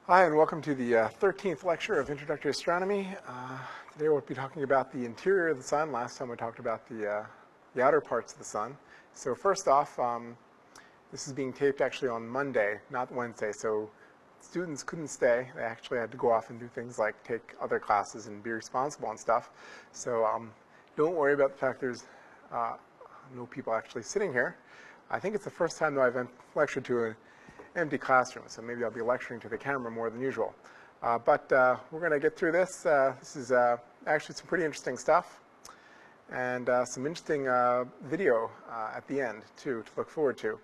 Hi, and welcome to the 13th lecture of Introductory Astronomy. Today we'll be talking about the interior of the sun. Last time we talked about the outer parts of the sun. So first off, this is being taped actually on Monday, not Wednesday, so students couldn't stay. They actually had to go off and do things like take other classes and be responsible and stuff. So don't worry about the fact there's no people actually sitting here. I think it's the first time that I've lectured to an empty classroom, so maybe I'll be lecturing to the camera more than usual. But we're going to get through this. This is actually some pretty interesting stuff, and some interesting video at the end, too, to look forward to.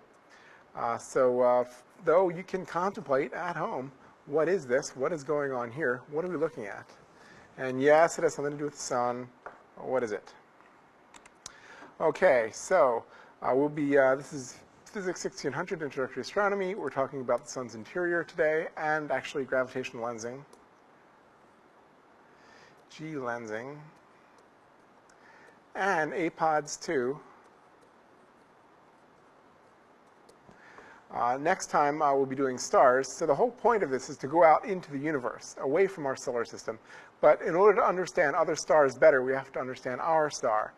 Though you can contemplate at home, what is this? What is going on here? What are we looking at? And yes, it has something to do with the sun. What is it? Okay, so this is Physics 1600 Introductory Astronomy. We're talking about the sun's interior today, and actually gravitational lensing, G-lensing, and apods too. Next time we'll be doing stars. So the whole point of this is to go out into the universe, away from our solar system. But in order to understand other stars better, we have to understand our star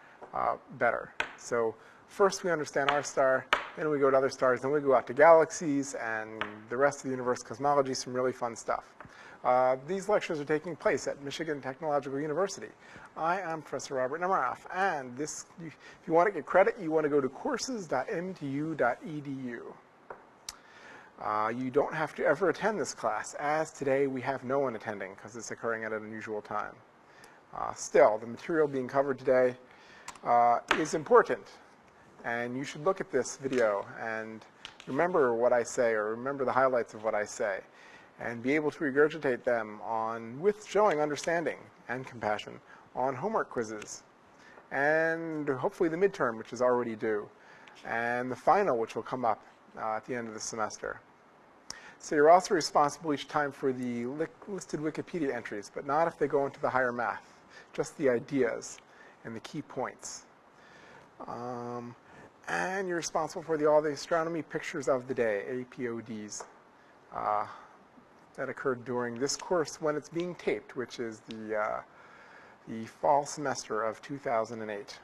better. So first we understand our star, then we go to other stars, then we go out to galaxies and the rest of the universe cosmology, some really fun stuff. These lectures are taking place at Michigan Technological University. I am Professor Robert Nemiroff, and if you want to get credit, you want to go to courses.mtu.edu. You don't have to ever attend this class, as today we have no one attending because it's occurring at an unusual time. Still, the material being covered today is important. And you should look at this video and remember what I say, or remember the highlights of what I say, and be able to regurgitate them with showing understanding and compassion on homework quizzes, and hopefully the midterm, which is already due, and the final, which will come up at the end of the semester. So you're also responsible each time for the listed Wikipedia entries, but not if they go into the higher math, just the ideas and the key points. And you're responsible for all the astronomy pictures of the day, APODs, that occurred during this course when it's being taped, which is the fall semester of 2008.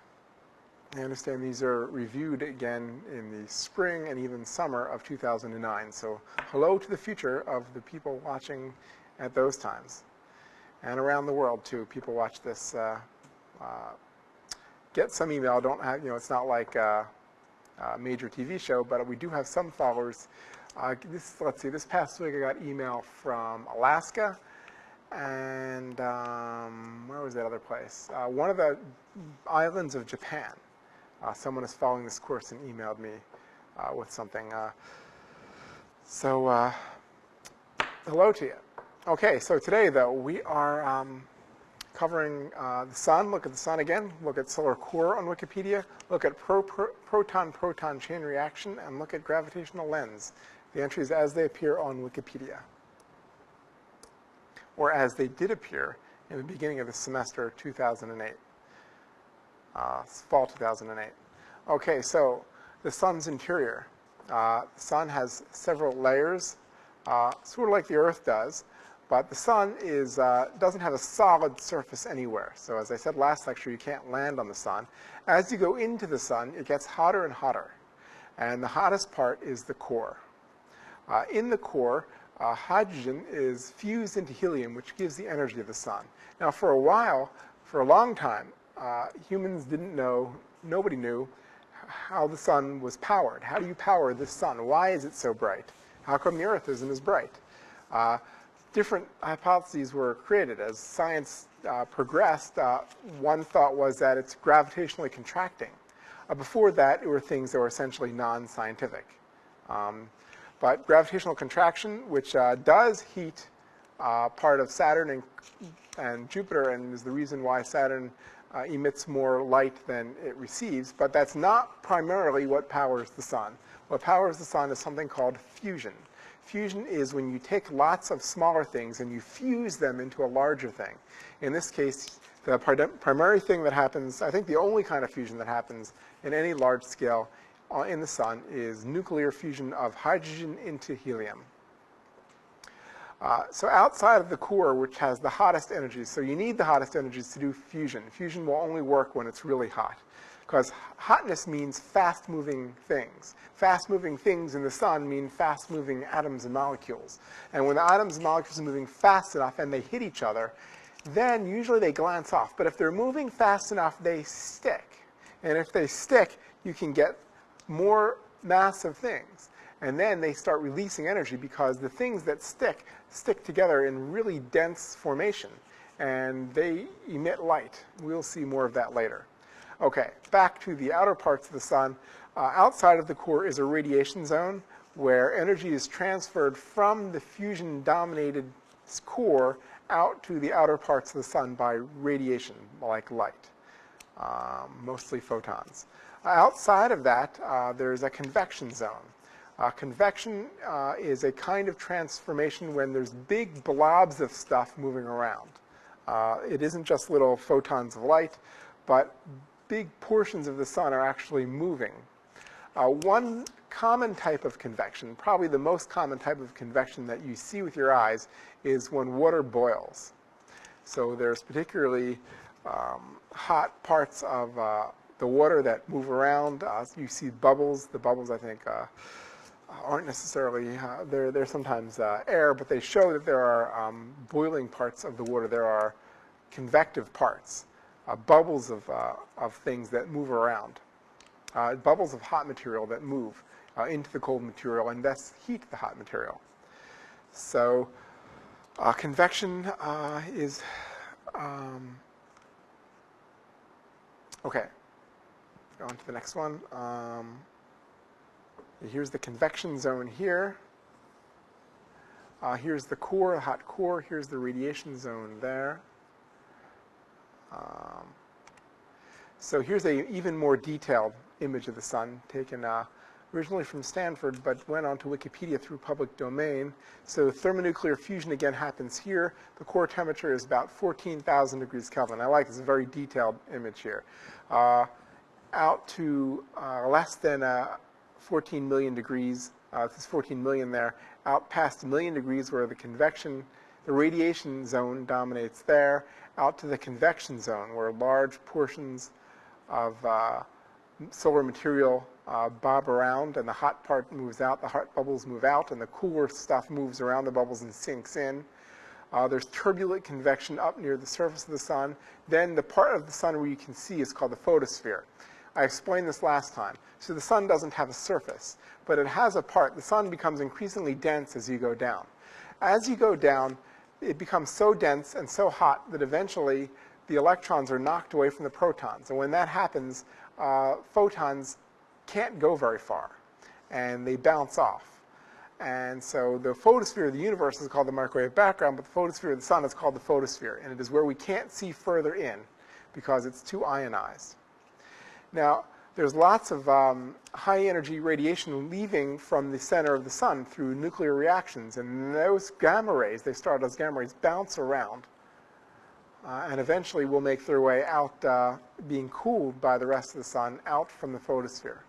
I understand these are reviewed again in the spring and even summer of 2009. So hello to the future of the people watching at those times. And around the world, too. People watch this. Get some email. Don't have, it's not like a major TV show, but we do have some followers. Let's see, this past week I got email from Alaska, and where was that other place? One of the islands of Japan. Someone is following this course and emailed me with something. Hello to you. Okay, so today, though, we are covering the sun. Look at the sun again. Look at solar core on Wikipedia. Look at proton-proton chain reaction, and look at gravitational lens. The entries as they appear on Wikipedia, or as they did appear in the beginning of the semester 2008, fall 2008. Okay, so the sun's interior. The sun has several layers, sort of like the Earth does. But the sun doesn't have a solid surface anywhere. So as I said last lecture, you can't land on the sun. As you go into the sun, it gets hotter and hotter. And the hottest part is the core. In the core, hydrogen is fused into helium, which gives the energy of the sun. Now for a while, for a long time, humans didn't know, nobody knew how the sun was powered. How do you power this sun? Why is it so bright? How come the Earth isn't as bright? Different hypotheses were created. As science progressed, one thought was that it's gravitationally contracting. Before that, it were things that were essentially non-scientific. But gravitational contraction, which does heat part of Saturn and Jupiter, and is the reason why Saturn emits more light than it receives, but that's not primarily what powers the sun. What powers the sun is something called fusion. Fusion is when you take lots of smaller things and you fuse them into a larger thing. In this case, the primary thing that happens, I think the only kind of fusion that happens in any large scale in the sun is nuclear fusion of hydrogen into helium. So outside of the core, which has the hottest energies, so you need the hottest energies to do fusion. Fusion will only work when it's really hot, because hotness means fast-moving things. Fast-moving things in the sun mean fast-moving atoms and molecules. And when the atoms and molecules are moving fast enough and they hit each other, then usually they glance off. But if they're moving fast enough, they stick. And if they stick, you can get more massive things. And then they start releasing energy because the things that stick together in really dense formation. And they emit light. We'll see more of that later. Okay, back to the outer parts of the sun. Outside of the core is a radiation zone where energy is transferred from the fusion-dominated core out to the outer parts of the sun by radiation, like light, mostly photons. Outside of that, there's a convection zone. Convection is a kind of transformation when there's big blobs of stuff moving around. It isn't just little photons of light, but big portions of the sun are actually moving. One common type of convection, probably the most common type of convection that you see with your eyes, is when water boils. So there's particularly hot parts of the water that move around. You see bubbles. The bubbles, I think, aren't necessarily, they're sometimes air, but they show that there are boiling parts of the water. There are convective parts, bubbles of things that move around, bubbles of hot material that move into the cold material and thus heat the hot material. So convection is, okay, on to the next one. Here's the convection zone here. Here's the core, the hot core. Here's the radiation zone there. So here's an even more detailed image of the sun, taken originally from Stanford, but went onto Wikipedia through public domain. So thermonuclear fusion again happens here. The core temperature is about 14,000 degrees Kelvin. I like this very detailed image here. Out to less than 14 million degrees, there's 14 million there, out past 1 million degrees where the convection, the radiation zone dominates there, out to the convection zone where large portions of solar material bob around and the hot part moves out, the hot bubbles move out, and the cooler stuff moves around the bubbles and sinks in. There's turbulent convection up near the surface of the sun. Then the part of the sun where you can see is called the photosphere. I explained this last time. So the sun doesn't have a surface, but it has a part. The sun becomes increasingly dense as you go down. As you go down, it becomes so dense and so hot that eventually the electrons are knocked away from the protons. And when that happens, photons can't go very far, and they bounce off. And so the photosphere of the universe is called the microwave background, but the photosphere of the sun is called the photosphere. And it is where we can't see further in because it's too ionized. Now, there's lots of high-energy radiation leaving from the center of the sun through nuclear reactions. And those gamma rays, they start as gamma rays, bounce around and eventually will make their way out, being cooled by the rest of the sun, out from the photosphere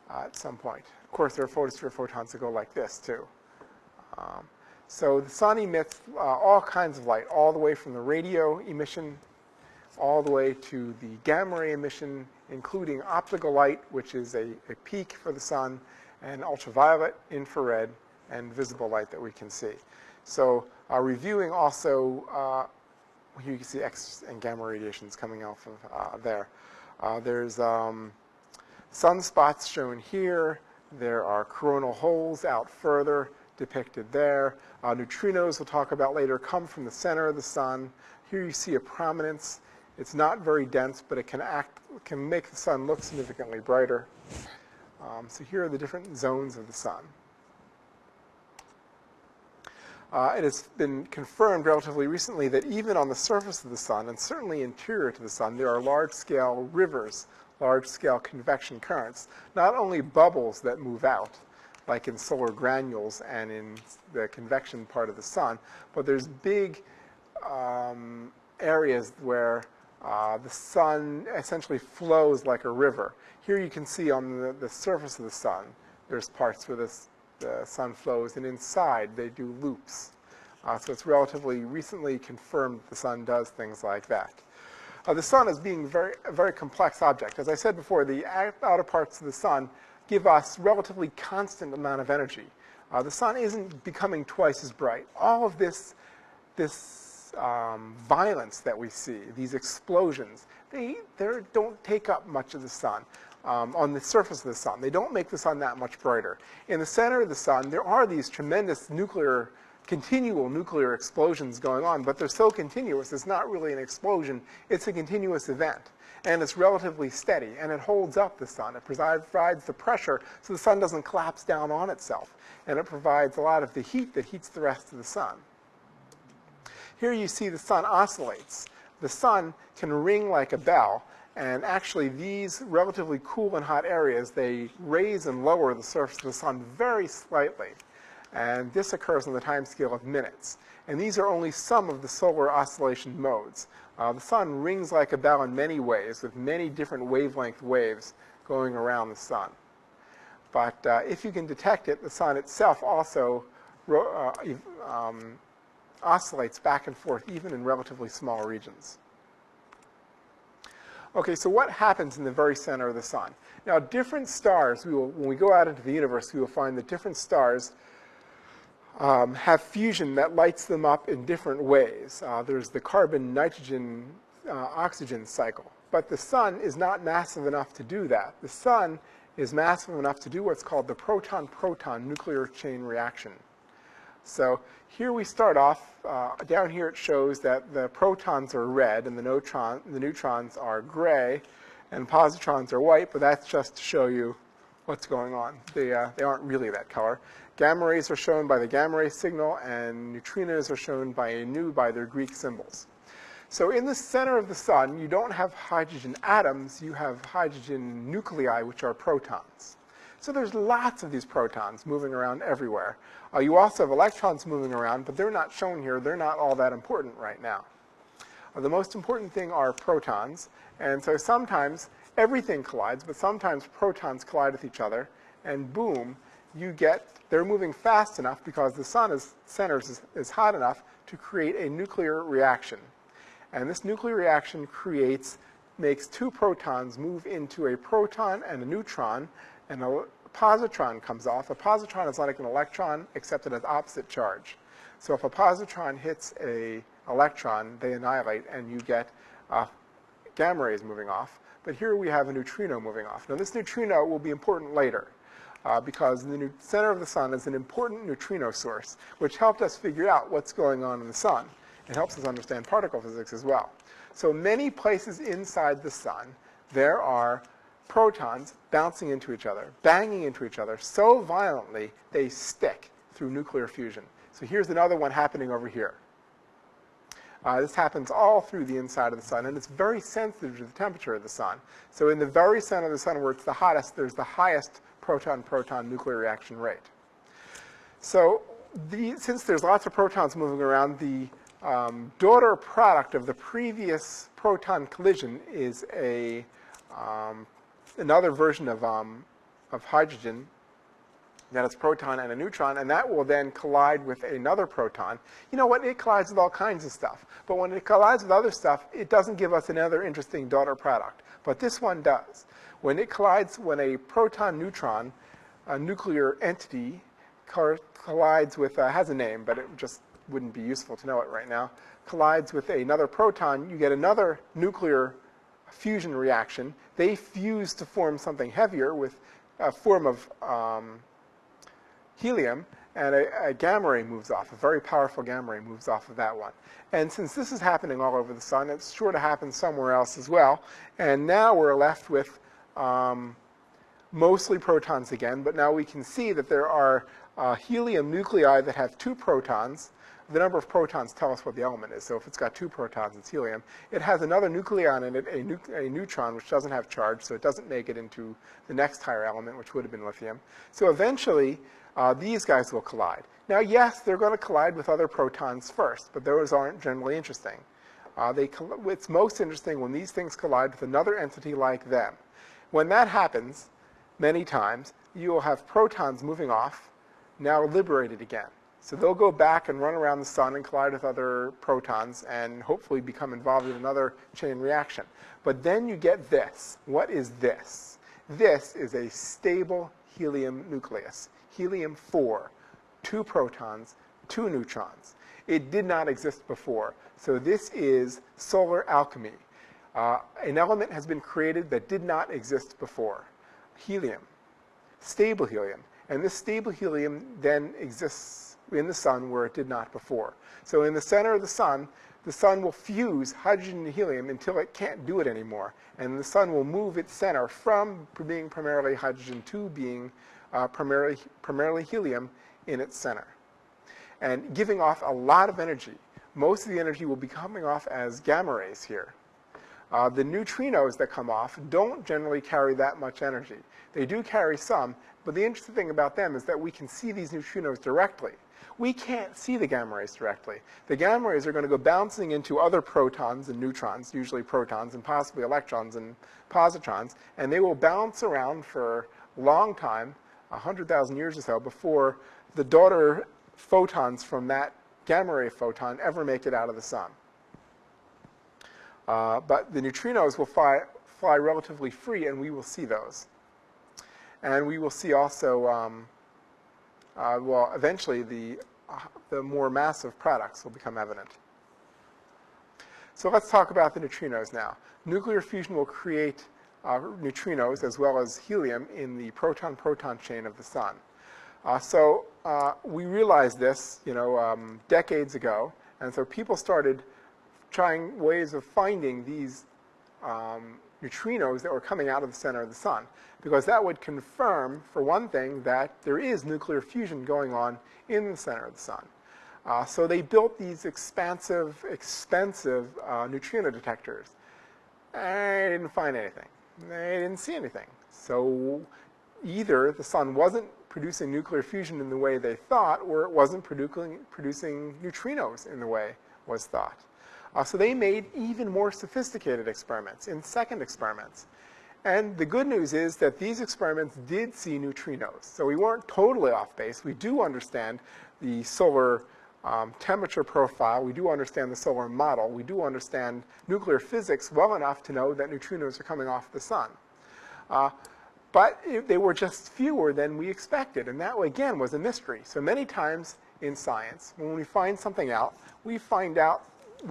at some point. Of course, there are photosphere photons that go like this, too. So the sun emits all kinds of light, all the way from the radio emission all the way to the gamma ray emission, including optical light, which is a peak for the sun, and ultraviolet, infrared, and visible light that we can see. So reviewing also, here you can see X and gamma radiations coming off of there. There's sunspots shown here. There are coronal holes out further depicted there. Neutrinos, we'll talk about later, come from the center of the sun. Here you see a prominence. It's not very dense, but it can make the sun look significantly brighter. So here are the different zones of the sun. It has been confirmed relatively recently that even on the surface of the sun, and certainly interior to the sun, there are large-scale rivers, large-scale convection currents, not only bubbles that move out, like in solar granules and in the convection part of the sun, but there's big areas where the sun essentially flows like a river. Here you can see on the surface of the sun, there's parts where this the sun flows, and inside they do loops. So it's relatively recently confirmed that the sun does things like that. The sun is being a very complex object. As I said before, the outer parts of the sun give us relatively constant amount of energy. The sun isn't becoming twice as bright. All of this violence that we see, these explosions, they don't take up much of the sun. On the surface of the sun, they don't make the sun that much brighter. In the center of the sun, there are these tremendous continual nuclear explosions going on, but they're so continuous, it's not really an explosion, it's a continuous event. And it's relatively steady, and it holds up the sun. It provides the pressure so the sun doesn't collapse down on itself. And it provides a lot of the heat that heats the rest of the sun. Here you see the sun oscillates. The sun can ring like a bell, and actually these relatively cool and hot areas, they raise and lower the surface of the sun very slightly. And this occurs on the time scale of minutes. And these are only some of the solar oscillation modes. The sun rings like a bell in many ways, with many different wavelength waves going around the sun. But if you can detect it, the sun itself also oscillates back and forth, even in relatively small regions. Okay, so what happens in the very center of the sun? Now, different stars, when we go out into the universe, we will find that different stars have fusion that lights them up in different ways. There's the carbon, nitrogen, oxygen cycle. But the sun is not massive enough to do that. The sun is massive enough to do what's called the proton-proton nuclear chain reaction. So here we start off, down here it shows that the protons are red and the neutrons are gray and positrons are white, but that's just to show you what's going on. They aren't really that color. Gamma rays are shown by the gamma ray signal, and neutrinos are shown by their Greek symbols. So in the center of the sun, you don't have hydrogen atoms, you have hydrogen nuclei, which are protons. So there's lots of these protons moving around everywhere. You also have electrons moving around, but they're not shown here. They're not all that important right now. The most important thing are protons, and so sometimes everything collides, but sometimes protons collide with each other, and boom, they're moving fast enough because the sun's center is hot enough to create a nuclear reaction. And this nuclear reaction makes two protons move into a proton and a neutron, and a positron comes off. A positron is like an electron, except it has opposite charge. So if a positron hits an electron, they annihilate, and you get gamma rays moving off. But here we have a neutrino moving off. Now this neutrino will be important later, because the center of the sun is an important neutrino source, which helped us figure out what's going on in the sun. It helps us understand particle physics as well. So many places inside the sun, there are protons bouncing into each other, banging into each other so violently they stick through nuclear fusion. So here's another one happening over here. This happens all through the inside of the sun, and it's very sensitive to the temperature of the sun. So in the very center of the sun, where it's the hottest, there's the highest proton-proton nuclear reaction rate. So since there's lots of protons moving around, the daughter product of the previous proton collision is another version of hydrogen that is proton and a neutron, and that will then collide with another proton. You know what? It collides with all kinds of stuff. But when it collides with other stuff, it doesn't give us another interesting daughter product. But this one does. When it collides, when a proton-neutron, a nuclear entity, collides with, has a name, but it just wouldn't be useful to know it right now, collides with another proton, you get another nuclear fusion reaction. They fuse to form something heavier with a form of helium, and a gamma ray moves off. A very powerful gamma ray moves off of that one. And since this is happening all over the sun, it's sure to happen somewhere else as well. And now we're left with mostly protons again, but now we can see that there are helium nuclei that have two protons. The number of protons tell us what the element is. So if it's got two protons, it's helium. It has another nucleon in it, a neutron, which doesn't have charge, so it doesn't make it into the next higher element, which would have been lithium. So eventually, these guys will collide. Now, yes, they're going to collide with other protons first, but those aren't generally interesting. It's most interesting when these things collide with another entity like them. When that happens, many times, you will have protons moving off, now liberated again. So they'll go back and run around the sun and collide with other protons and hopefully become involved in another chain reaction. But then you get this. What is this? This is a stable helium nucleus. Helium-4, 2 protons, 2 neutrons. It did not exist before. So this is solar alchemy. An element has been created that did not exist before. Helium, stable helium. And this stable helium then exists in the sun where it did not before. So in the center of the sun will fuse hydrogen and helium until it can't do it anymore. And the sun will move its center from being primarily hydrogen to being primarily helium in its center, and giving off a lot of energy. Most of the energy will be coming off as gamma rays here. The neutrinos that come off don't generally carry that much energy. They do carry some, but the interesting thing about them is that we can see these neutrinos directly. We can't see the gamma rays directly. The gamma rays are going to go bouncing into other protons and neutrons, usually protons, and possibly electrons and positrons, and they will bounce around for a long time, 100,000 years or so, before the daughter photons from that gamma ray photon ever make it out of the sun. But the neutrinos will fly relatively free, and we will see those. And we will see also, well, eventually the more massive products will become evident. So let's talk about the neutrinos now. Nuclear fusion will create neutrinos as well as helium in the proton-proton chain of the sun. So we realized this, decades ago, and so people started trying ways of finding these neutrinos that were coming out of the center of the sun, because that would confirm, for one thing, that there is nuclear fusion going on in the center of the sun. So they built these expensive neutrino detectors. They didn't find anything. They didn't see anything. So either the sun wasn't producing nuclear fusion in the way they thought, or it wasn't producing neutrinos in the way was thought. So they made even more sophisticated experiments, in second experiments. And the good news is that these experiments did see neutrinos. So we weren't totally off base. We do understand the solar temperature profile. We do understand the solar model. We do understand nuclear physics well enough to know that neutrinos are coming off the sun. But they were just fewer than we expected. And that, again, was a mystery. So many times in science, when we find something out, we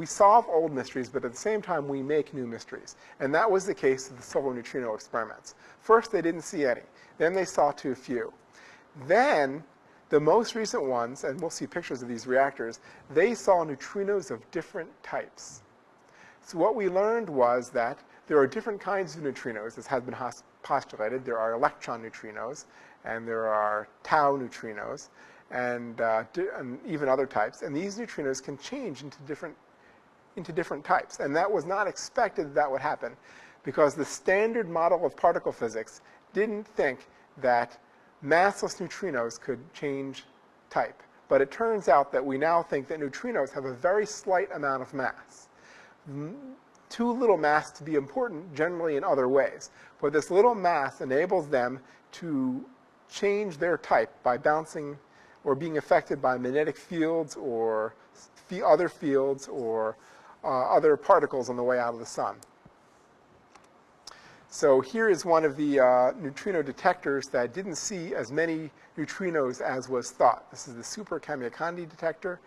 solve old mysteries, but at the same time, we make new mysteries. And that was the case of the solar neutrino experiments. First, they didn't see any. Then they saw too few. Then, the most recent ones, and we'll see pictures of these reactors, they saw neutrinos of different types. So what we learned was that there are different kinds of neutrinos, as has been postulated. There are electron neutrinos, and there are tau neutrinos, and even other types. And these neutrinos can change into different types. And that was not expected that would happen, because the standard model of particle physics didn't think that massless neutrinos could change type. But it turns out that we now think that neutrinos have a very slight amount of mass. Too little mass to be important generally in other ways. But this little mass enables them to change their type by bouncing or being affected by magnetic fields or other fields or other particles on the way out of the sun. So here is one of the neutrino detectors that didn't see as many neutrinos as was thought. This is the Super Kamiokande detector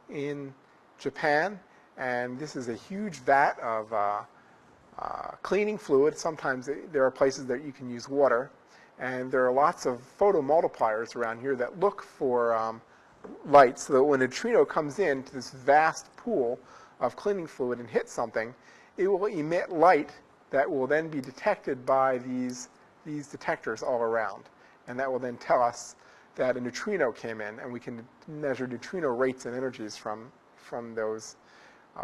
in Japan. And this is a huge vat of cleaning fluid. Sometimes there are places that you can use water. And there are lots of photomultipliers around here that look for light, so that when a neutrino comes into this vast pool of cleaning fluid and hits something, it will emit light that will then be detected by these detectors all around. And that will then tell us that a neutrino came in, and we can measure neutrino rates and energies from those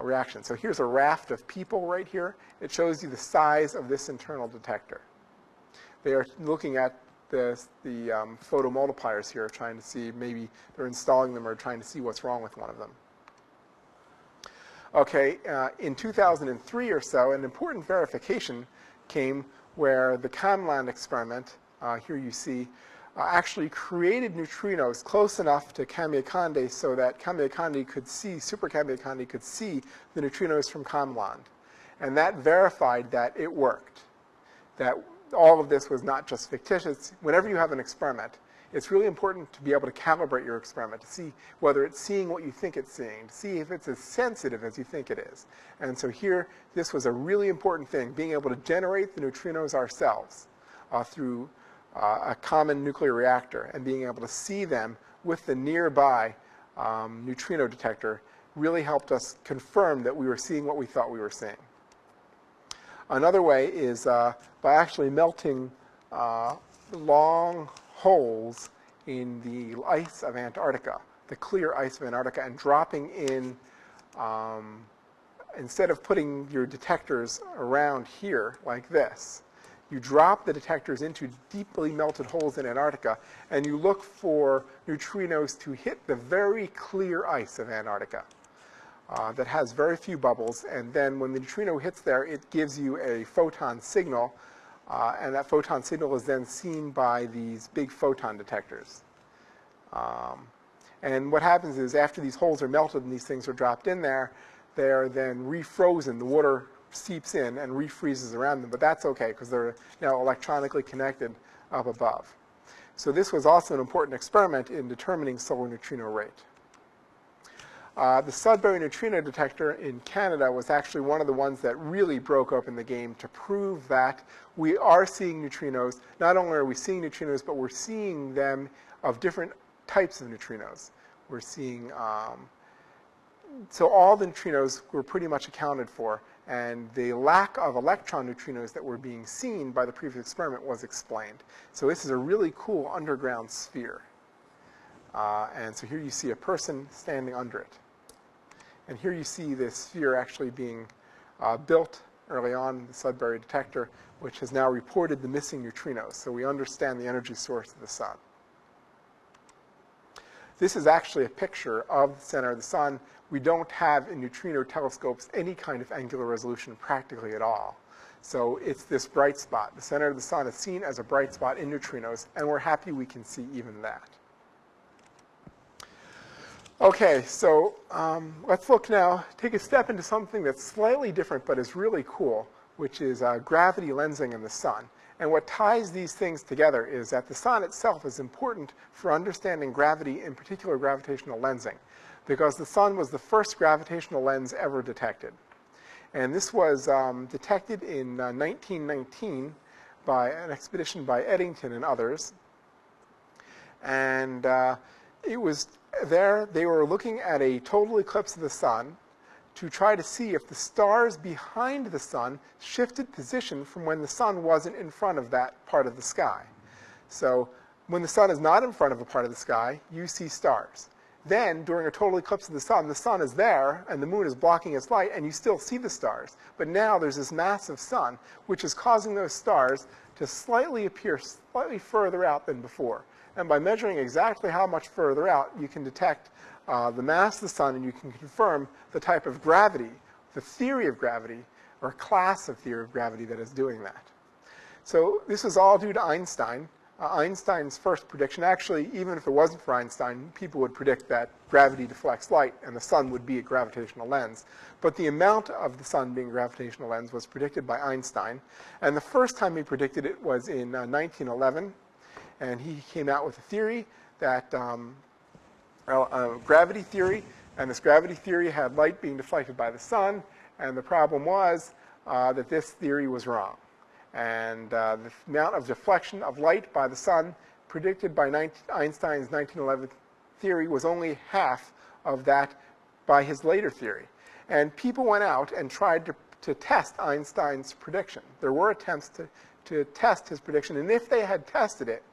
reactions. So here's a raft of people right here. It shows you the size of this internal detector. They are looking at the photomultipliers here, trying to see, maybe they're installing them or trying to see what's wrong with one of them. Okay, in 2003 or so, an important verification came where the Kamland experiment, here you see actually created neutrinos close enough to Kamiokande so that Kamiokande could see, Super Kamiokande could see the neutrinos from Kamland. And that verified that it worked, that all of this was not just fictitious. Whenever you have an experiment, it's really important to be able to calibrate your experiment, to see whether it's seeing what you think it's seeing, to see if it's as sensitive as you think it is. And so here, this was a really important thing, being able to generate the neutrinos ourselves through a common nuclear reactor, and being able to see them with the nearby neutrino detector really helped us confirm that we were seeing what we thought we were seeing. Another way is by actually melting long holes in the ice of Antarctica, the clear ice of Antarctica, and dropping in, instead of putting your detectors around here like this, you drop the detectors into deeply melted holes in Antarctica, and you look for neutrinos to hit the very clear ice of Antarctica that has very few bubbles. And then when the neutrino hits there, it gives you a photon signal, and that photon signal is then seen by these big photon detectors. And what happens is, after these holes are melted and these things are dropped in there, they are then refrozen. The water seeps in and refreezes around them, but that's okay because they're now electronically connected up above. So this was also an important experiment in determining solar neutrino rate. The Sudbury neutrino detector in Canada was actually one of the ones that really broke open the game to prove that we are seeing neutrinos. Not only are we seeing neutrinos, but we're seeing them of different types of neutrinos. We're seeing, so all the neutrinos were pretty much accounted for, and the lack of electron neutrinos that were being seen by the previous experiment was explained. So this is a really cool underground sphere. And so here you see a person standing under it. And here you see this sphere actually being built early on, the Sudbury detector, which has now reported the missing neutrinos. So we understand the energy source of the sun. This is actually a picture of the center of the sun. We don't have in neutrino telescopes any kind of angular resolution practically at all. So it's this bright spot. The center of the sun is seen as a bright spot in neutrinos, and we're happy we can see even that. Okay, so let's look now, take a step into something that's slightly different but is really cool, which is gravity lensing in the sun. And what ties these things together is that the sun itself is important for understanding gravity, in particular gravitational lensing, because the sun was the first gravitational lens ever detected. And this was detected in 1919 by an expedition by Eddington and others. And it was there, they were looking at a total eclipse of the sun to try to see if the stars behind the sun shifted position from when the sun wasn't in front of that part of the sky. So when the sun is not in front of a part of the sky, you see stars. Then, during a total eclipse of the sun is there, and the moon is blocking its light, and you still see the stars. But now there's this massive sun, which is causing those stars to slightly appear slightly further out than before. And by measuring exactly how much further out, you can detect the mass of the sun, and you can confirm the type of gravity, the theory of gravity, or class of theory of gravity that is doing that. So this was all due to Einstein. Einstein's first prediction, actually, even if it wasn't for Einstein, people would predict that gravity deflects light and the sun would be a gravitational lens. But the amount of the sun being a gravitational lens was predicted by Einstein. And the first time he predicted it was in 1911. And he came out with a theory that, gravity theory, and this gravity theory had light being deflected by the sun, and the problem was that this theory was wrong. And the amount of deflection of light by the sun predicted by Einstein's 1911 theory was only half of that by his later theory. And people went out and tried to test Einstein's prediction. There were attempts to test his prediction, and if they had tested it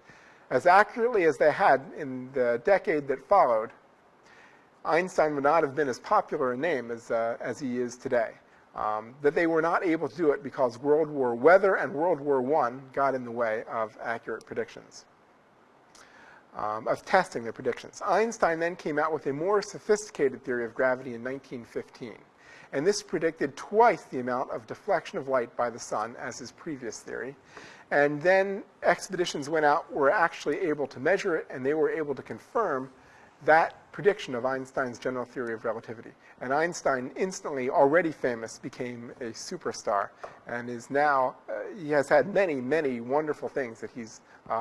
as accurately as they had in the decade that followed, Einstein would not have been as popular a name as he is today. That they were not able to do it because World War weather and World War I got in the way of accurate predictions, of testing their predictions. Einstein then came out with a more sophisticated theory of gravity in 1915. And this predicted twice the amount of deflection of light by the sun as his previous theory. And then expeditions went out, were actually able to measure it, and they were able to confirm that prediction of Einstein's general theory of relativity. And Einstein, instantly already famous, became a superstar and is now, he has had many, many wonderful things that he's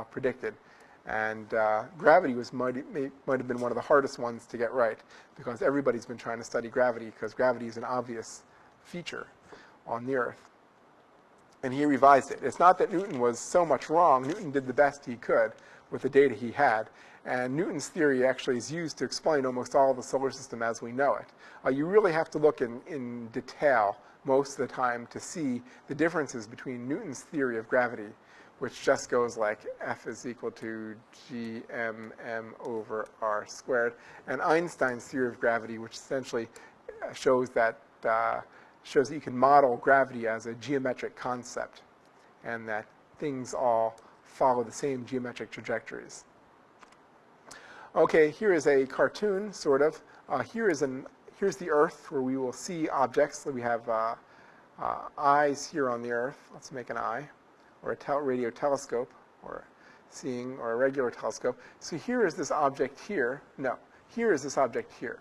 predicted. And gravity might have been one of the hardest ones to get right, because everybody's been trying to study gravity, because gravity is an obvious feature on the Earth. And he revised it. It's not that Newton was so much wrong. Newton did the best he could with the data he had. And Newton's theory actually is used to explain almost all of the solar system as we know it. You really have to look in detail most of the time to see the differences between Newton's theory of gravity, which just goes like F is equal to gmm over r squared, and Einstein's theory of gravity, which essentially shows that you can model gravity as a geometric concept, and that things all follow the same geometric trajectories. Okay, here is a cartoon, sort of. Here's the Earth, where we will see objects. So we have eyes here on the Earth. Let's make an eye, or a radio telescope, or a regular telescope. So here is this object here. No, here is this object here.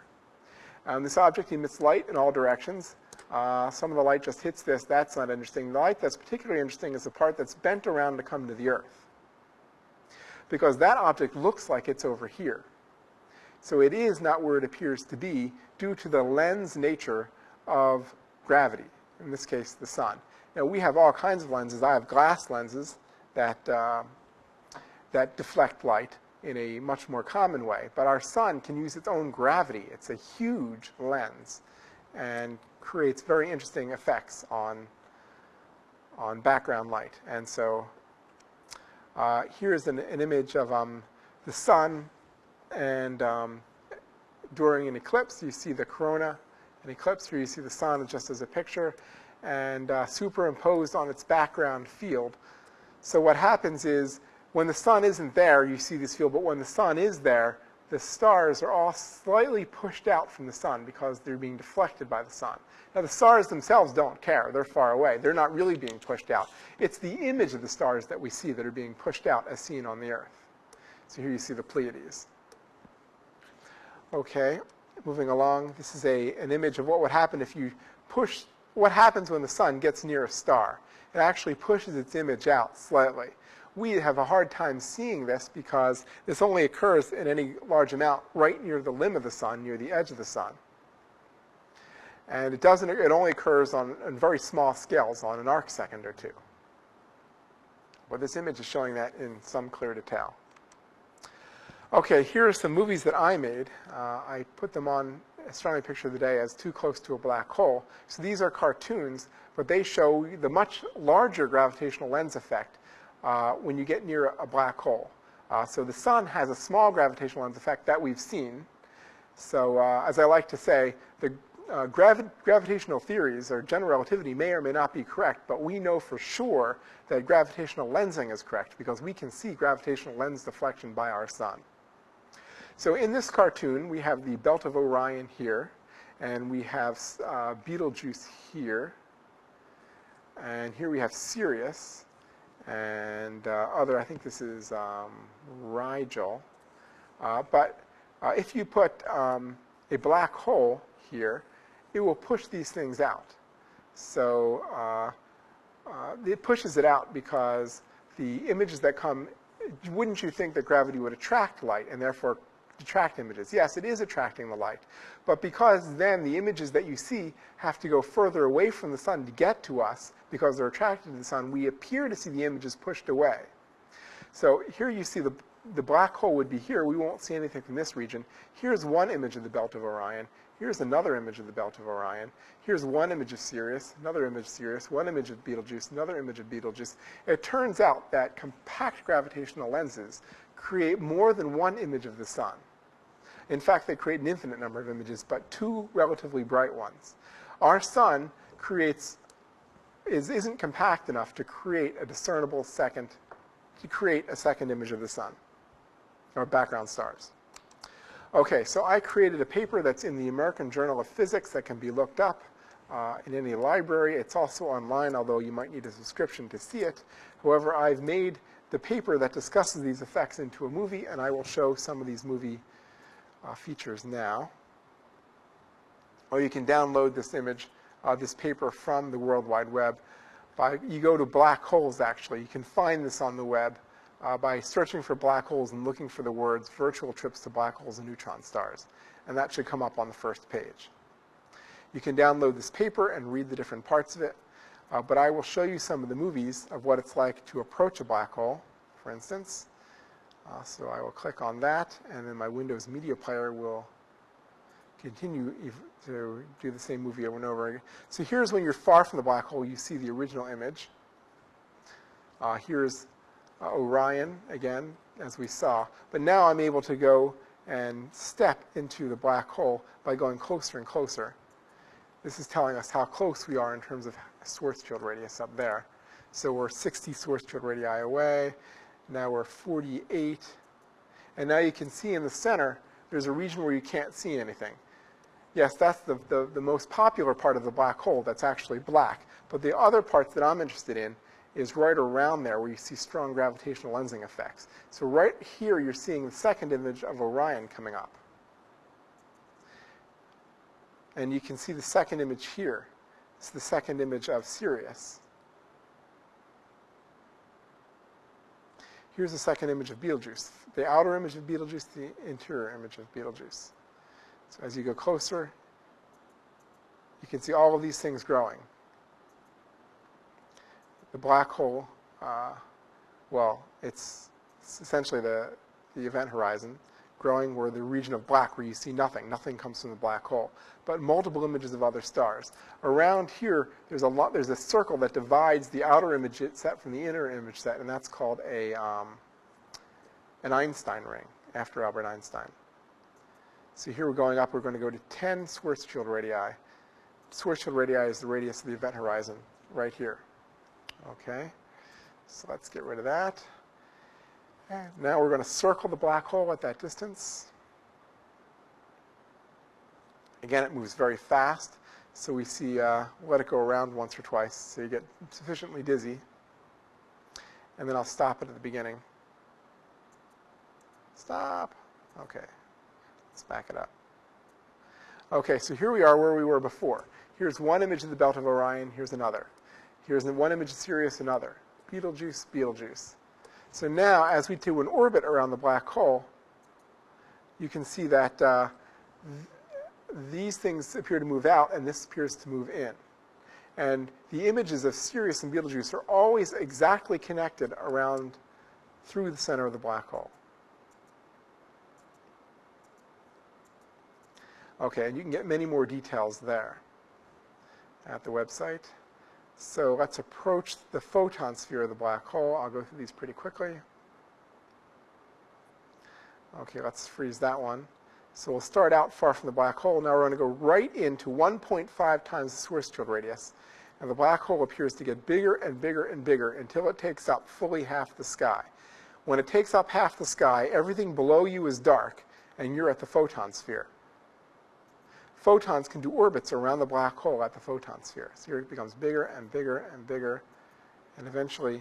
This object emits light in all directions. Some of the light just hits this. That's not interesting. The light that's particularly interesting is the part that's bent around to come to the Earth, because that object looks like it's over here. So it is not where it appears to be due to the lens nature of gravity, in this case the sun. Now we have all kinds of lenses. I have glass lenses that deflect light in a much more common way, but our sun can use its own gravity. It's a huge lens and creates very interesting effects on background light. And so here's an image of the sun, and during an eclipse you see the corona. An eclipse, here you see the sun just as a picture, and superimposed on its background field. So what happens is, when the sun isn't there, you see this field, but when the sun is there, the stars are all slightly pushed out from the sun because they're being deflected by the sun. Now, the stars themselves don't care. They're far away. They're not really being pushed out. It's the image of the stars that we see that are being pushed out as seen on the Earth. So here you see the Pleiades. Okay, moving along. This is an image of what would happen if you push, what happens when the sun gets near a star. It actually pushes its image out slightly. We have a hard time seeing this because this only occurs in any large amount right near the limb of the sun, near the edge of the sun. And it only occurs on very small scales, on an arcsecond or two. But this image is showing that in some clear detail. Okay, here are some movies that I made. I put them on Astronomy Picture of the Day as Too Close to a Black Hole. So these are cartoons, but they show the much larger gravitational lens effect when you get near a black hole. So the sun has a small gravitational lens effect that we've seen. So as I like to say, the gravitational theories, or general relativity, may or may not be correct, but we know for sure that gravitational lensing is correct because we can see gravitational lens deflection by our sun. So in this cartoon, we have the belt of Orion here, and we have Betelgeuse here, and here we have Sirius, and I think this is Rigel. But if you put a black hole here, it will push these things out. So it pushes it out because the images that come, wouldn't you think that gravity would attract light and therefore detract images? Yes, it is attracting the light. But because then the images that you see have to go further away from the sun to get to us because they're attracted to the sun, we appear to see the images pushed away. So here you see the black hole would be here. We won't see anything from this region. Here's one image of the belt of Orion. Here's another image of the belt of Orion. Here's one image of Sirius, another image of Sirius, one image of Betelgeuse, another image of Betelgeuse. It turns out that compact gravitational lenses create more than one image of the sun. In fact, they create an infinite number of images, but two relatively bright ones. Our sun isn't compact enough to create a discernible second image of the sun, or background stars. Okay, so I created a paper that's in the American Journal of Physics that can be looked up. in any library. It's also online, although you might need a subscription to see it. However, I've made the paper that discusses these effects into a movie, and I will show some of these movie features now. Or you can download this image, this paper from the World Wide Web. You go to black holes, actually. You can find this on the web by searching for black holes and looking for the words virtual trips to black holes and neutron stars. And that should come up on the first page. You can download this paper and read the different parts of it. But I will show you some of the movies of what it's like to approach a black hole, for instance. So I will click on that, and then my Windows Media Player will continue to do the same movie over and over again. So here's when you're far from the black hole. You see the original image. Here's Orion, again, as we saw. But now I'm able to go and step into the black hole by going closer and closer. This is telling us how close we are in terms of source field radius up there. So we're 60 source field radii away. Now we're 48. And now you can see in the center, there's a region where you can't see anything. Yes, that's the most popular part of the black hole that's actually black. But the other parts that I'm interested in is right around there where you see strong gravitational lensing effects. So right here, you're seeing the second image of Orion coming up. And you can see the second image here. It's the second image of Sirius. Here's the second image of Betelgeuse. The outer image of Betelgeuse, the interior image of Betelgeuse. So as you go closer, you can see all of these things growing. The black hole, well, it's essentially the event horizon growing where the region of black where you see nothing. Nothing comes from the black hole. But multiple images of other stars. Around here, there's a circle that divides the outer image set from the inner image set, and that's called an Einstein ring, after Albert Einstein. So here we're going up. We're going to go to 10 Schwarzschild radii. Schwarzschild radii is the radius of the event horizon, right here. Okay, so let's get rid of that. And now we're going to circle the black hole at that distance. Again, it moves very fast, so we see, let it go around once or twice so you get sufficiently dizzy. And then I'll stop it at the beginning. Stop. Okay, let's back it up. Okay, so here we are where we were before. Here's one image of the belt of Orion. Here's another. Here's one image of Sirius, another. Betelgeuse, Betelgeuse. So now, as we do an orbit around the black hole, you can see that these things appear to move out, and this appears to move in. And the images of Sirius and Betelgeuse are always exactly connected around through the center of the black hole. Okay, and you can get many more details there at the website. So let's approach the photon sphere of the black hole. I'll go through these pretty quickly. Okay, let's freeze that one. So we'll start out far from the black hole. Now we're going to go right into 1.5 times the Schwarzschild radius. And the black hole appears to get bigger and bigger and bigger until it takes up fully half the sky. When it takes up half the sky, everything below you is dark, and you're at the photon sphere. Photons can do orbits around the black hole at the photon sphere. So here it becomes bigger and bigger and bigger, and eventually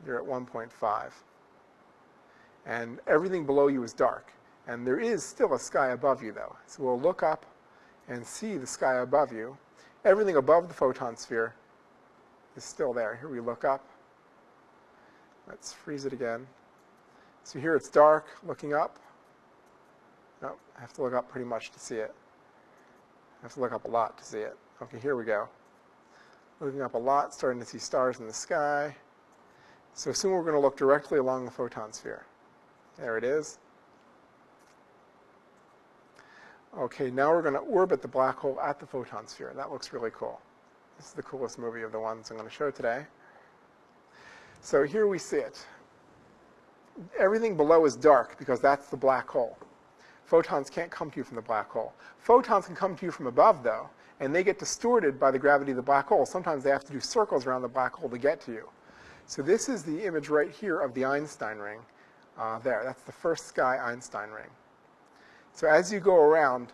you're at 1.5. And everything below you is dark. And there is still a sky above you, though. So we'll look up and see the sky above you. Everything above the photon sphere is still there. Here we look up. Let's freeze it again. So here it's dark, looking up. No, I have to look up pretty much to see it. I have to look up a lot to see it. Okay, here we go. Looking up a lot, starting to see stars in the sky. So soon we're going to look directly along the photon sphere. There it is. Okay, now we're going to orbit the black hole at the photon sphere. That looks really cool. This is the coolest movie of the ones I'm going to show today. So here we see it. Everything below is dark because that's the black hole. Photons can't come to you from the black hole. Photons can come to you from above, though, and they get distorted by the gravity of the black hole. Sometimes they have to do circles around the black hole to get to you. So this is the image right here of the Einstein ring. There, that's the first sky Einstein ring. So as you go around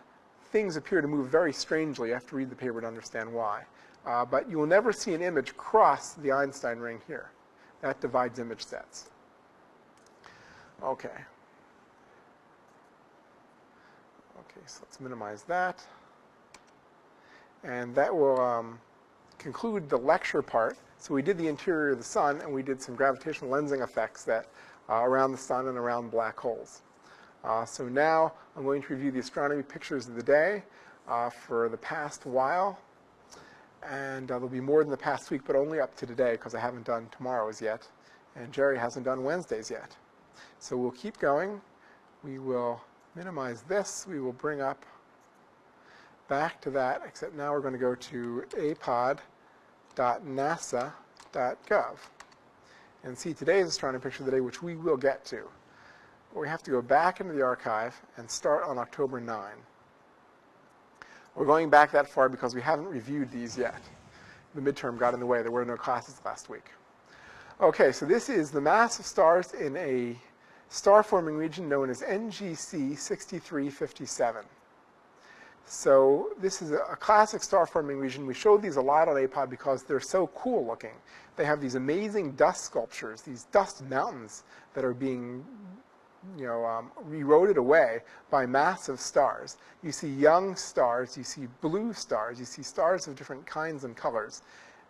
things appear to move very strangely. You have to read the paper to understand why. But you will never see an image cross the Einstein ring here. That divides image sets. Okay. Okay, so let's minimize that. And that will conclude the lecture part. So we did the interior of the sun, and we did some gravitational lensing effects that around the sun and around black holes. So now I'm going to review the astronomy pictures of the day for the past while. And there'll be more than the past week, but only up to today, because I haven't done tomorrow's yet. And Jerry hasn't done Wednesday's yet. So we'll keep going. We will minimize this. We will bring up back to that, except now we're going to go to apod.nasa.gov and see today's astronomy picture of the day, which we will get to. But we have to go back into the archive and start on October 9. We're going back that far because we haven't reviewed these yet. The midterm got in the way. There were no classes last week. Okay, so this is the mass of stars in a star-forming region known as NGC 6357. So this is a classic star-forming region. We showed these a lot on APOD because they're so cool looking. They have these amazing dust sculptures, these dust mountains that are being eroded away by massive stars. You see young stars, you see blue stars, you see stars of different kinds and colors.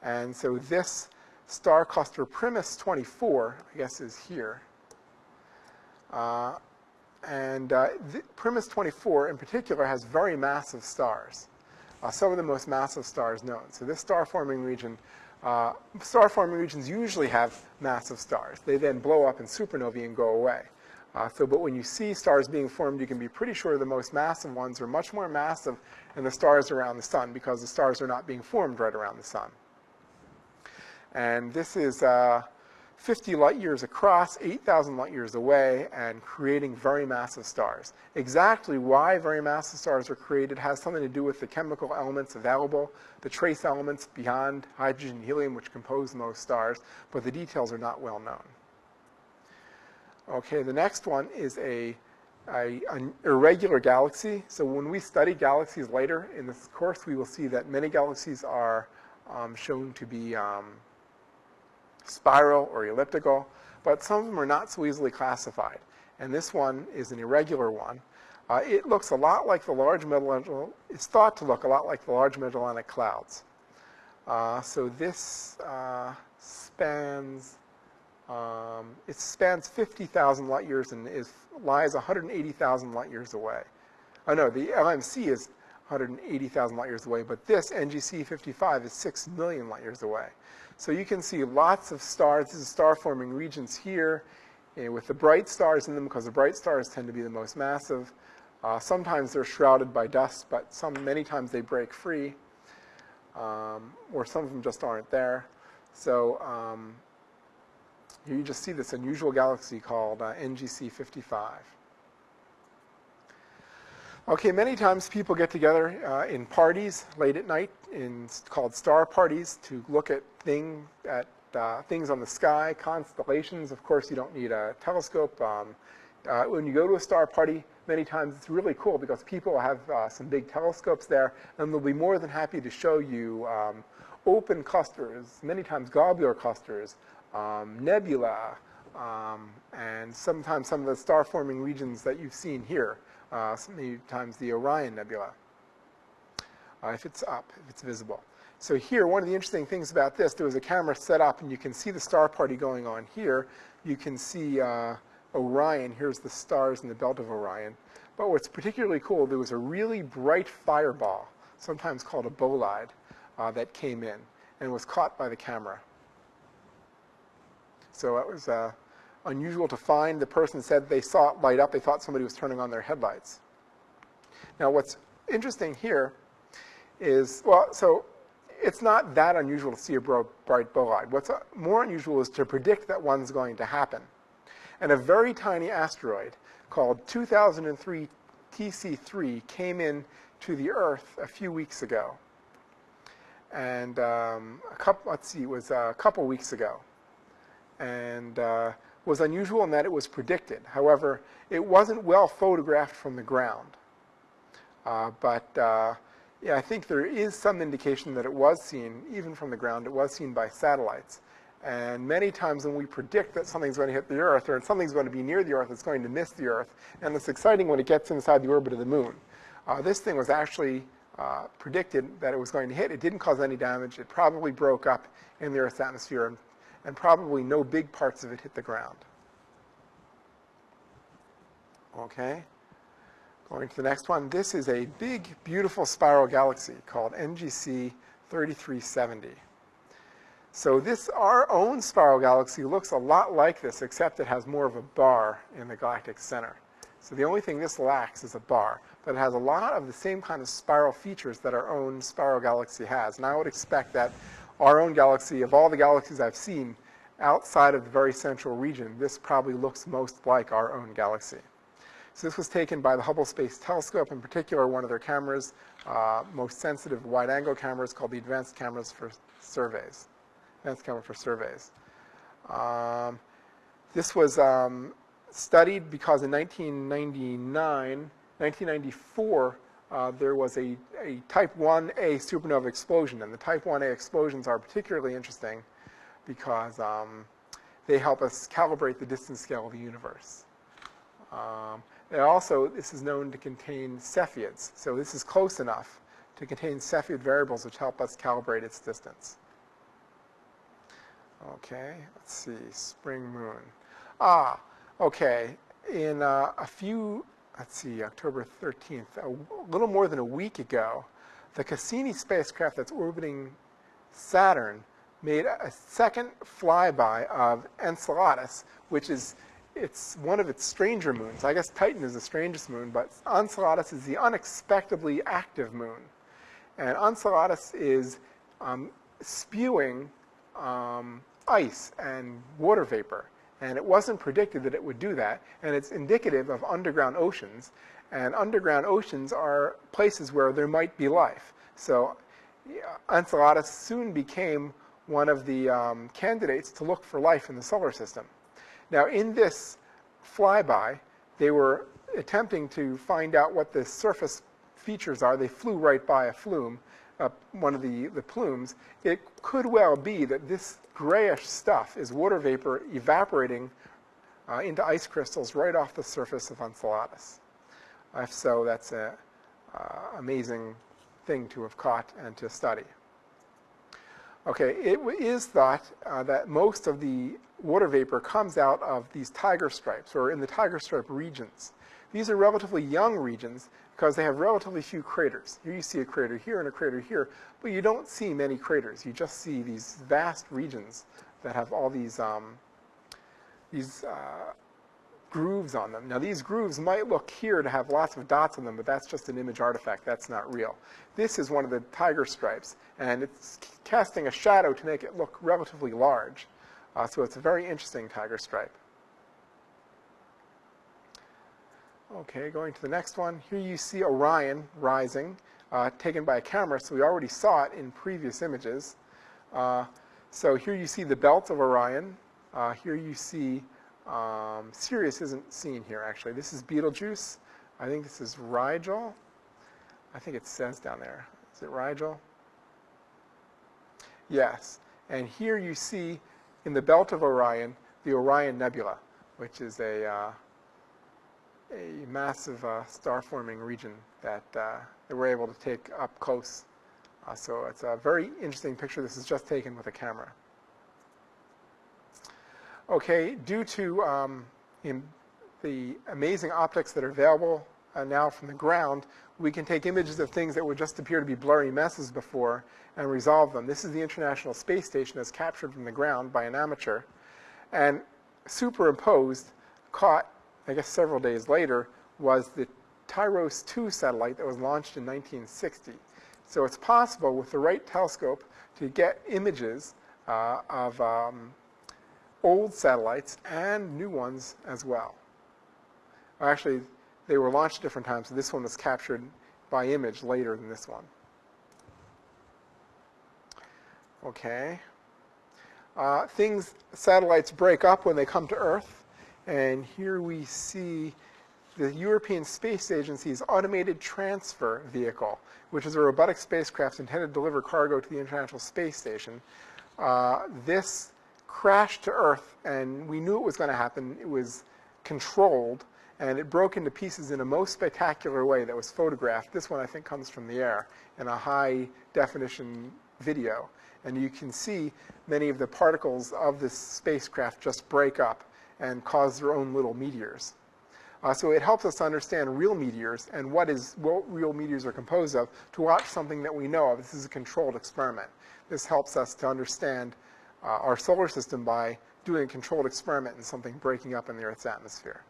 And so this star cluster Primus 24, I guess, is here. Primus 24 in particular has very massive stars, some of the most massive stars known. So this star-forming region, star-forming regions usually have massive stars. They then blow up in supernovae and go away. But when you see stars being formed, you can be pretty sure the most massive ones are much more massive than the stars around the sun, because the stars are not being formed right around the sun. And this is 50 light years across, 8,000 light years away, and creating very massive stars. Exactly why very massive stars are created has something to do with the chemical elements available, the trace elements beyond hydrogen and helium, which compose most stars, but the details are not well known. Okay, the next one is an irregular galaxy. So when we study galaxies later in this course, we will see that many galaxies are shown to be spiral or elliptical, but some of them are not so easily classified. And this one is an irregular one. It looks a lot like the large Magellanic, it's thought to look a lot like the large Magellanic Clouds. So this spans 50,000 light years and lies 180,000 light years away. Oh no, the LMC is 180,000 light years away, but this NGC 55 is 6 million light years away. So you can see lots of stars. This is star-forming regions here with the bright stars in them, because the bright stars tend to be the most massive. Sometimes they're shrouded by dust, but many times they break free, or some of them just aren't there. So you just see this unusual galaxy called NGC 55. Okay, many times people get together in parties late at night, called star parties, to look at things on the sky, constellations. Of course, you don't need a telescope. When you go to a star party, many times it's really cool because people have some big telescopes there, and they'll be more than happy to show you open clusters, many times globular clusters, nebula, and sometimes some of the star-forming regions that you've seen here. Many times the Orion Nebula, if it's up, if it's visible. So here, one of the interesting things about this, there was a camera set up, and you can see the star party going on here. You can see Orion. Here's the stars in the belt of Orion. But what's particularly cool, there was a really bright fireball, sometimes called a bolide, that came in and was caught by the camera. So it was unusual to find. The person said they saw it light up. They thought somebody was turning on their headlights. Now, what's interesting here is, well, so it's not that unusual to see a bright bolide. What's more unusual is to predict that one's going to happen. And a very tiny asteroid called 2003 TC3 came in to the Earth a few weeks ago. And it was a couple weeks ago. And was unusual in that it was predicted. However, it wasn't well photographed from the ground. Yeah, I think there is some indication that it was seen, even from the ground, it was seen by satellites. And many times when we predict that something's going to hit the Earth or something's going to be near the Earth, it's going to miss the Earth. And it's exciting when it gets inside the orbit of the moon. This thing was actually predicted that it was going to hit. It didn't cause any damage. It probably broke up in the Earth's atmosphere, and probably no big parts of it hit the ground. Okay. Going to the next one. This is a big, beautiful spiral galaxy called NGC 3370. So our own spiral galaxy looks a lot like this, except it has more of a bar in the galactic center. So the only thing this lacks is a bar, but it has a lot of the same kind of spiral features that our own spiral galaxy has. And I would expect that our own galaxy, of all the galaxies I've seen outside of the very central region, this probably looks most like our own galaxy. So this was taken by the Hubble Space Telescope, in particular one of their cameras, most sensitive wide-angle cameras called the Advanced Cameras for Surveys. Advanced Camera for Surveys. This was studied because in 1994, there was a Type 1a supernova explosion. And the Type 1a explosions are particularly interesting because they help us calibrate the distance scale of the universe. This is known to contain Cepheids. So this is close enough to contain Cepheid variables which help us calibrate its distance. Okay, let's see, spring moon. Okay, in October 13th, a little more than a week ago, the Cassini spacecraft that's orbiting Saturn made a second flyby of Enceladus, which is one of its stranger moons. I guess Titan is the strangest moon, but Enceladus is the unexpectedly active moon. And Enceladus is spewing ice and water vapor. And it wasn't predicted that it would do that. And it's indicative of underground oceans. And underground oceans are places where there might be life. So Enceladus soon became one of the candidates to look for life in the solar system. Now, in this flyby, they were attempting to find out what the surface features are. They flew right by a flume, one of the plumes. It could well be that this grayish stuff is water vapor evaporating into ice crystals right off the surface of Enceladus. If so, that's an amazing thing to have caught and to study. Okay, it is thought that most of the water vapor comes out of these tiger stripes, or in the tiger stripe regions. These are relatively young regions because they have relatively few craters. Here you see a crater here and a crater here, but you don't see many craters. You just see these vast regions that have all these grooves on them. Now these grooves might look here to have lots of dots on them, but that's just an image artifact. That's not real. This is one of the tiger stripes, and it's casting a shadow to make it look relatively large. So it's a very interesting tiger stripe. Okay, going to the next one. Here you see Orion rising, taken by a camera, so we already saw it in previous images. So here you see the belt of Orion. Here you see Sirius isn't seen here, actually. This is Betelgeuse. I think this is Rigel. I think it says down there. Is it Rigel? Yes. And here you see, in the belt of Orion, the Orion Nebula, which is a massive star-forming region that they were able to take up close. So it's a very interesting picture. This is just taken with a camera. Okay, due to the amazing optics that are available now from the ground, we can take images of things that would just appear to be blurry messes before and resolve them. This is the International Space Station as captured from the ground by an amateur. And superimposed, caught, I guess several days later, was the Tyros 2 satellite that was launched in 1960. So it's possible with the right telescope to get images of old satellites and new ones as well. Actually, they were launched at different times, so this one was captured by image later than this one. Okay. Satellites break up when they come to Earth, and here we see the European Space Agency's Automated Transfer Vehicle, which is a robotic spacecraft intended to deliver cargo to the International Space Station. This crashed to Earth, and we knew it was going to happen. It was controlled, and it broke into pieces in a most spectacular way that was photographed. This one, I think, comes from the air in a high-definition video. And you can see many of the particles of this spacecraft just break up and cause their own little meteors. So it helps us to understand real meteors and what real meteors are composed of, to watch something that we know of. This is a controlled experiment. This helps us to understand our solar system by doing a controlled experiment and something breaking up in the Earth's atmosphere.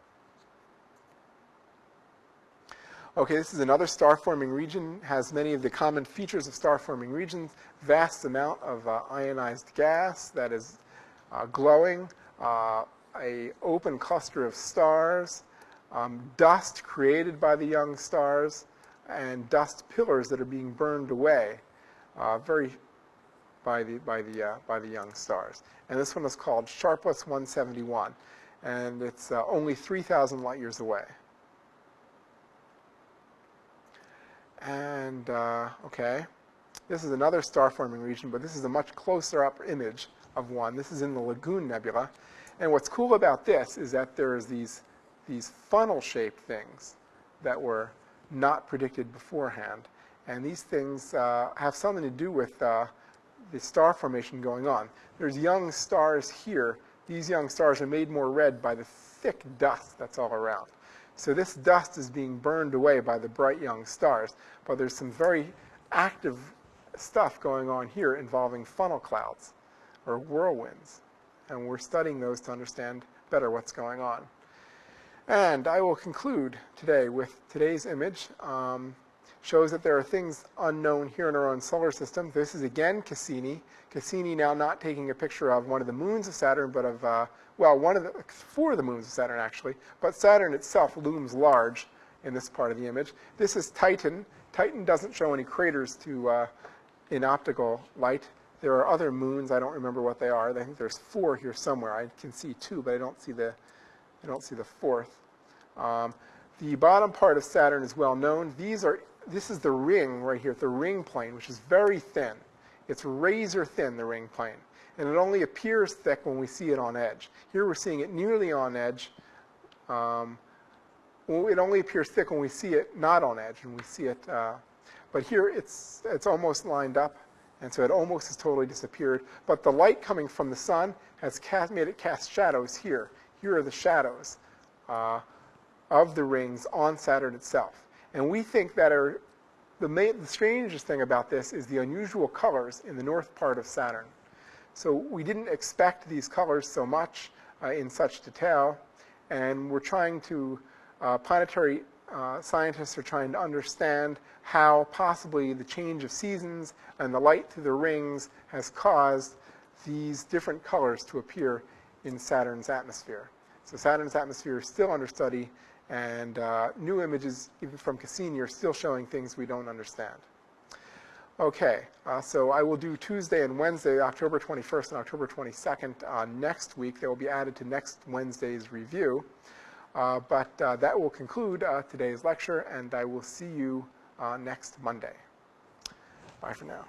Okay, this is another star-forming region. Has many of the common features of star-forming regions. Vast amount of ionized gas that is glowing, a open cluster of stars, dust created by the young stars, and dust pillars that are being burned away by the young stars. And this one is called Sharpless 171, and it's only 3,000 light years away. And okay, this is another star-forming region, but this is a much closer up image of one. This is in the Lagoon Nebula, and what's cool about this is that there's these funnel-shaped things that were not predicted beforehand, and these things have something to do with the star formation going on. There's young stars here. These young stars are made more red by the thick dust that's all around. So this dust is being burned away by the bright young stars, but there's some very active stuff going on here involving funnel clouds or whirlwinds, and we're studying those to understand better what's going on. And I will conclude today with today's image. Shows that there are things unknown here in our own solar system. This is again Cassini. Cassini now not taking a picture of one of the moons of Saturn, but of, well, four of the moons of Saturn actually, but Saturn itself looms large in this part of the image. This is Titan. Titan doesn't show any craters in optical light. There are other moons. I don't remember what they are. I think there's 4 here somewhere. I can see 2, but I don't see the fourth. The bottom part of Saturn is well known. This is the ring right here, the ring plane, which is very thin. It's razor thin, the ring plane. And it only appears thick when we see it on edge. Here we're seeing it nearly on edge. Well, it only appears thick when we see it not on edge, and we see it. But here it's almost lined up, and so it almost has totally disappeared. But the light coming from the sun has made it cast shadows here. Here are the shadows of the rings on Saturn itself. And we think that the strangest thing about this is the unusual colors in the north part of Saturn. So we didn't expect these colors so much in such detail, and we're trying to, planetary scientists are trying to understand how possibly the change of seasons and the light through the rings has caused these different colors to appear in Saturn's atmosphere. So Saturn's atmosphere is still under study, and new images, even from Cassini, are still showing things we don't understand. Okay, so I will do Tuesday and Wednesday, October 21st and October 22nd next week. They will be added to next Wednesday's review. But that will conclude today's lecture, and I will see you next Monday. Bye for now.